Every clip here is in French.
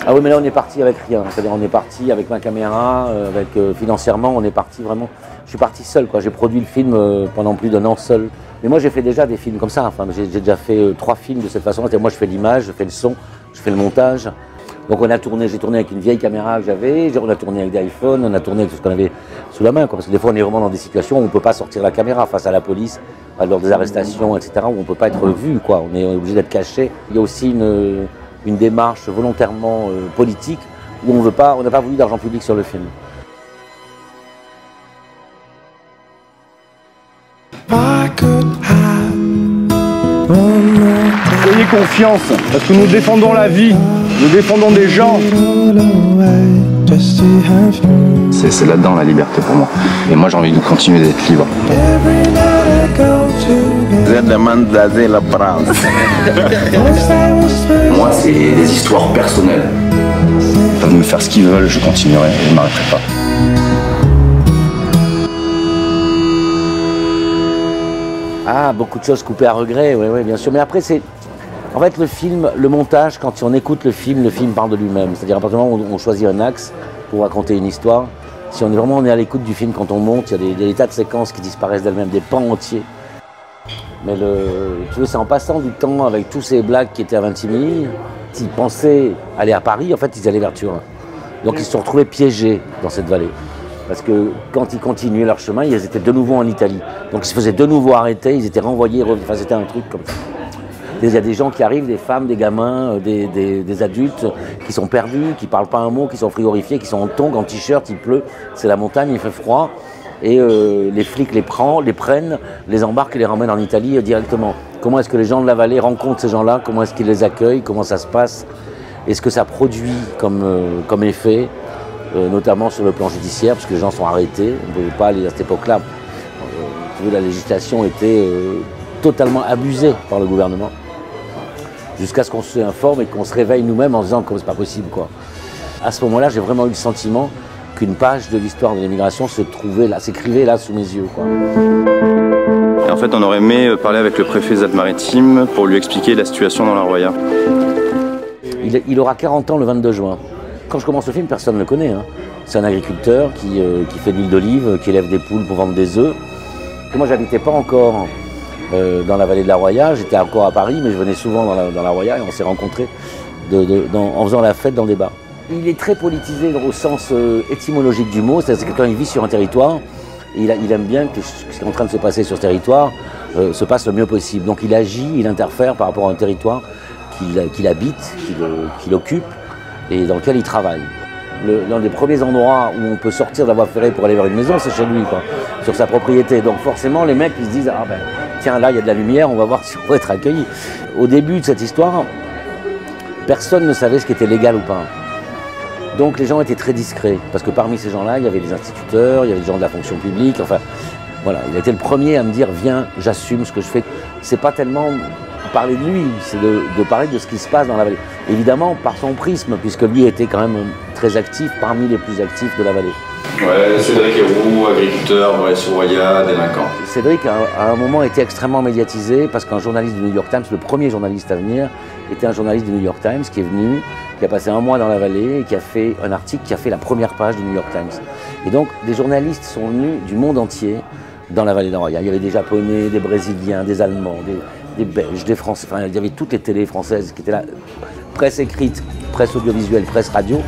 Ah oui, mais là on est parti avec rien, c'est-à-dire on est parti avec ma caméra, financièrement on est parti vraiment, je suis parti seul quoi, j'ai produit le film pendant plus d'1 an seul. Mais moi j'ai fait déjà des films comme ça, enfin, j'ai déjà fait 3 films de cette façon, moi je fais l'image, je fais le son, je fais le montage. Donc on a tourné, j'ai tourné avec une vieille caméra que j'avais, on a tourné avec des iPhones, on a tourné avec tout ce qu'on avait sous la main, quoi, parce que des fois on est vraiment dans des situations où on ne peut pas sortir la caméra face à la police, lors des arrestations, etc., où on ne peut pas être vu, quoi, on est obligé d'être caché. Il y a aussi une démarche volontairement politique où on n'a pas voulu d'argent public sur le film. Ayez confiance, parce que nous défendons la vie, nous défendons des gens. C'est là-dedans la liberté pour moi. Et moi j'ai envie de continuer d'être libre. Je demande d'asile à France. Moi c'est des histoires personnelles. Ils peuvent me faire ce qu'ils veulent, je continuerai, je ne m'arrêterai pas. Ah, beaucoup de choses coupées à regret, oui, bien sûr. Mais après, en fait, le film, le montage, quand on écoute le film parle de lui-même. C'est-à-dire, à partir du moment où on choisit un axe pour raconter une histoire, si on est à l'écoute du film quand on monte, il y a des tas de séquences qui disparaissent d'elles-mêmes, des pans entiers. Mais tu vois, c'est en passant du temps avec tous ces blacks qui étaient à Vintimille, s'ils pensaient aller à Paris, en fait, ils allaient vers Turin. Donc, ils se sont retrouvés piégés dans cette vallée. Parce que quand ils continuaient leur chemin, ils étaient de nouveau en Italie. Donc ils se faisaient de nouveau arrêter, ils étaient renvoyés, enfin c'était un truc comme ça. Il y a des gens qui arrivent, des femmes, des gamins, des adultes qui sont perdus, qui ne parlent pas un mot, qui sont frigorifiés, qui sont en tongs, en t-shirt, il pleut, c'est la montagne, il fait froid. Et les flics les prennent, les embarquent et les ramènent en Italie directement. Comment est-ce que les gens de la vallée rencontrent ces gens-là? Comment est-ce qu'ils les accueillent? Comment ça se passe? Et ce que ça produit comme effet? Notamment sur le plan judiciaire, parce que les gens sont arrêtés. On ne pouvait pas aller à cette époque-là. La législation était totalement abusée par le gouvernement, jusqu'à ce qu'on se informe et qu'on se réveille nous-mêmes en se disant que c'est pas possible, quoi. À ce moment-là, j'ai vraiment eu le sentiment qu'une page de l'histoire de l'immigration s'écrivait là sous mes yeux, quoi. Et en fait, on aurait aimé parler avec le préfet des Alpes-Maritimes pour lui expliquer la situation dans la Roya. Il aura 40 ans le 22 juin. Quand je commence le film, personne ne le connaît. Hein. C'est un agriculteur qui fait de l'huile d'olive, qui élève des poules pour vendre des œufs. Et moi, j'habitais pas encore dans la vallée de la Roya, j'étais encore à Paris, mais je venais souvent dans la Roya et on s'est rencontrés en faisant la fête dans des bars. Il est très politisé au sens étymologique du mot, c'est-à-dire que quand il vit sur un territoire, il aime bien que ce qui est en train de se passer sur ce territoire se passe le mieux possible. Donc il agit, il interfère par rapport à un territoire qu'il habite, qu'il occupe, et dans lequel il travaille. L'un des premiers endroits où on peut sortir de la voie ferrée pour aller vers une maison, c'est chez lui, quoi, sur sa propriété. Donc forcément, les mecs, ils se disent « Ah ben, tiens, là, il y a de la lumière, on va voir si on va être accueillis ». Au début de cette histoire, personne ne savait ce qui était légal ou pas. Donc les gens étaient très discrets, parce que parmi ces gens-là, il y avait des instituteurs, il y avait des gens de la fonction publique, enfin, voilà. Il a été le premier à me dire « Viens, j'assume ce que je fais ». C'est pas tellement parler de lui, c'est de parler de ce qui se passe dans la vallée. Évidemment, par son prisme, puisque lui était quand même très actif, parmi les plus actifs de la vallée. Ouais, Cédric Héroux, agriculteur, sur Roya, délinquant. Cédric, à un moment, était extrêmement médiatisé, parce qu'un journaliste du New York Times, le premier journaliste à venir, était un journaliste du New York Times qui est venu, qui a passé 1 mois dans la vallée, et qui a fait un article qui a fait la première page du New York Times. Et donc, des journalistes sont venus du monde entier dans la vallée de Roya. Il y avait des Japonais, des Brésiliens, des Allemands, des Belges, des Français, enfin il y avait toutes les télés françaises qui étaient là, presse écrite, presse audiovisuelle, presse radio.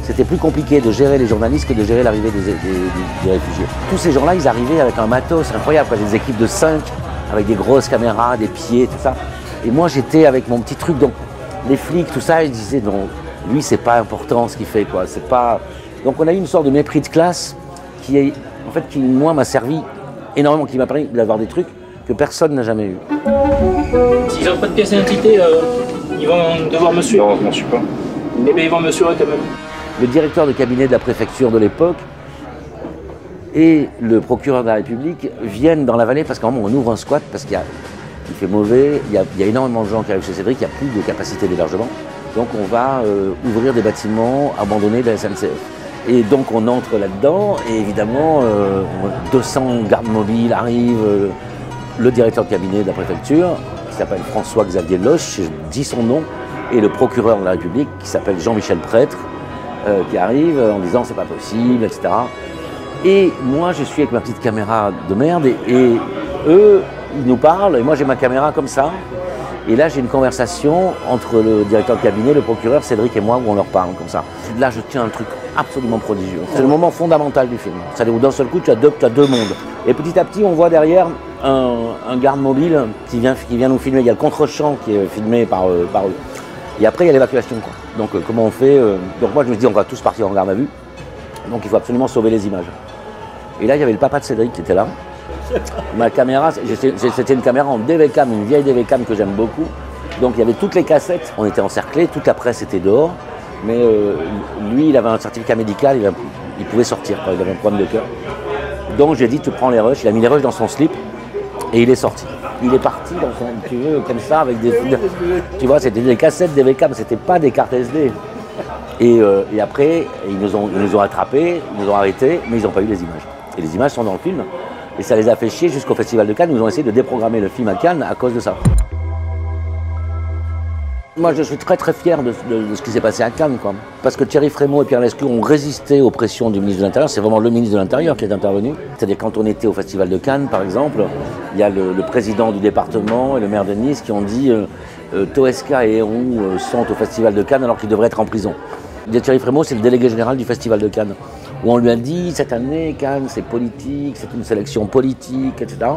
C'était plus compliqué de gérer les journalistes que de gérer l'arrivée des réfugiés. Tous ces gens-là, ils arrivaient avec un matos incroyable, des équipes de 5, avec des grosses caméras, des pieds, tout ça. Et moi j'étais avec mon petit truc, donc les flics, tout ça, ils disaient non, lui c'est pas important ce qu'il fait, quoi, c'est pas... Donc on a eu une sorte de mépris de classe qui moi m'a servi énormément, qui m'a permis d'avoir des trucs que personne n'a jamais eu. S'ils n'ont pas de pièce d'identité, ils vont devoir me suivre. Non, je m'en suis pas. Eh bien, ils vont me suivre quand même. Le directeur de cabinet de la préfecture de l'époque et le procureur de la République viennent dans la vallée parce qu'à un moment on ouvre un squat parce qu'il fait mauvais, il y a énormément de gens qui arrivent chez Cédric, il n'y a plus de capacité d'hébergement. Donc on va ouvrir des bâtiments abandonnés de la SNCF. Et donc on entre là-dedans et évidemment 200 gardes mobiles arrivent, le directeur de cabinet de la préfecture qui s'appelle François-Xavier Loche, je dis son nom, et le procureur de la République qui s'appelle Jean-Michel Prêtre qui arrive en disant c'est pas possible, etc. Et moi je suis avec ma petite caméra de merde et eux ils nous parlent et moi j'ai ma caméra comme ça. Et là, j'ai une conversation entre le directeur de cabinet, le procureur, Cédric et moi, où on leur parle comme ça. Là, je tiens un truc absolument prodigieux. C'est le moment fondamental du film. C'est-à-dire où d'un seul coup, tu as deux mondes. Et petit à petit, on voit derrière un garde mobile qui vient nous filmer. Il y a le contre-champ qui est filmé par eux. Et après, il y a l'évacuation. Donc, comment on fait Donc moi, je me dis, on va tous partir en garde à vue. Donc, il faut absolument sauver les images. Et là, il y avait le papa de Cédric qui était là. Ma caméra, c'était une caméra en DV-Cam, une vieille DV-Cam que j'aime beaucoup. Donc il y avait toutes les cassettes, on était encerclés, toute la presse était dehors. Mais lui, il avait un certificat médical, il pouvait sortir, il avait un problème de cœur. Donc j'ai dit, tu prends les rushs, il a mis les rushs dans son slip et il est sorti. Il est parti dans son, tu veux, comme ça, avec des... Tu vois, c'était des cassettes DV-Cam, c'était pas des cartes SD. Et après, ils nous ont attrapés, ils nous ont arrêtés, mais ils n'ont pas eu les images. Et les images sont dans le film. Et ça les a fait chier jusqu'au Festival de Cannes. Ils ont essayé de déprogrammer le film à Cannes à cause de ça. Moi, je suis très très fier de ce qui s'est passé à Cannes, quoi. Parce que Thierry Frémaux et Pierre Lescure ont résisté aux pressions du ministre de l'Intérieur. C'est vraiment le ministre de l'Intérieur qui est intervenu. C'est-à-dire quand on était au Festival de Cannes, par exemple, il y a le président du département et le maire de Nice qui ont dit Toesca et Héroux sont au Festival de Cannes alors qu'ils devraient être en prison. Thierry Frémaux, c'est le délégué général du Festival de Cannes, où on lui a dit cette année, Cannes, c'est politique, c'est une sélection politique, etc.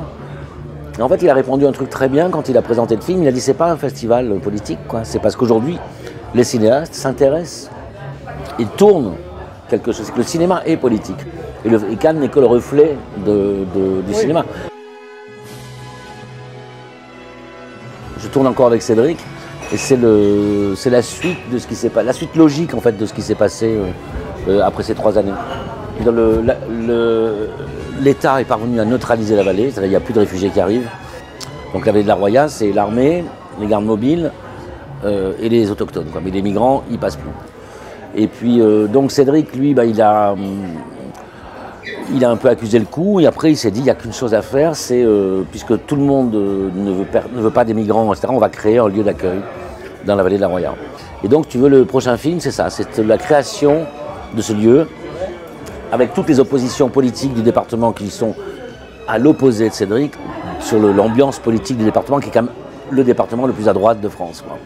Et en fait, il a répondu un truc très bien quand il a présenté le film. Il a dit c'est pas un festival politique, quoi. C'est parce qu'aujourd'hui, les cinéastes s'intéressent, ils tournent quelque chose. C'est que le cinéma est politique. Et Cannes n'est que le reflet du cinéma. Je tourne encore avec Cédric. Et c'est la suite de ce qui s'est passé, la suite logique en fait de ce qui s'est passé après ces 3 années. L'État est parvenu à neutraliser la vallée, c'est-à-dire qu'il n'y a plus de réfugiés qui arrivent. Donc la vallée de la Roya, c'est l'armée, les gardes mobiles et les autochtones, quoi. Mais les migrants, ils passent plus. Et puis donc Cédric, lui, il a un peu accusé le coup et après il s'est dit il n'y a qu'une chose à faire, c'est puisque tout le monde ne veut pas des migrants, etc., on va créer un lieu d'accueil dans la vallée de la Roya. Et donc tu veux, le prochain film, c'est ça, c'est la création de ce lieu avec toutes les oppositions politiques du département qui sont à l'opposé de Cédric, sur l'ambiance politique du département qui est quand même le département le plus à droite de France, quoi.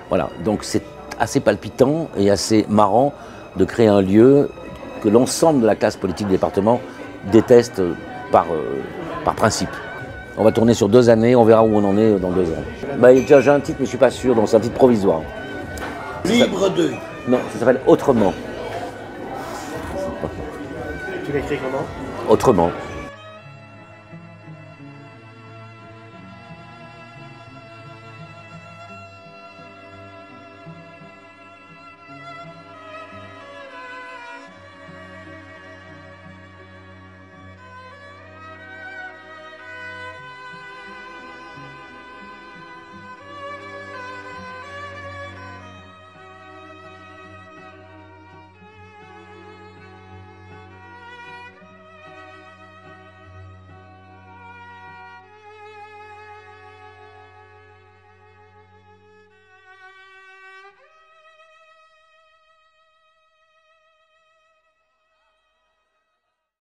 Voilà, donc c'est assez palpitant et assez marrant de créer un lieu que l'ensemble de la classe politique du département déteste par principe. On va tourner sur 2 années, on verra où on en est dans 2 ans. J'ai un titre, mais je ne suis pas sûr, donc c'est un titre provisoire. Libre 2. Non, ça s'appelle Autrement. Tu l'écris comment? Autrement.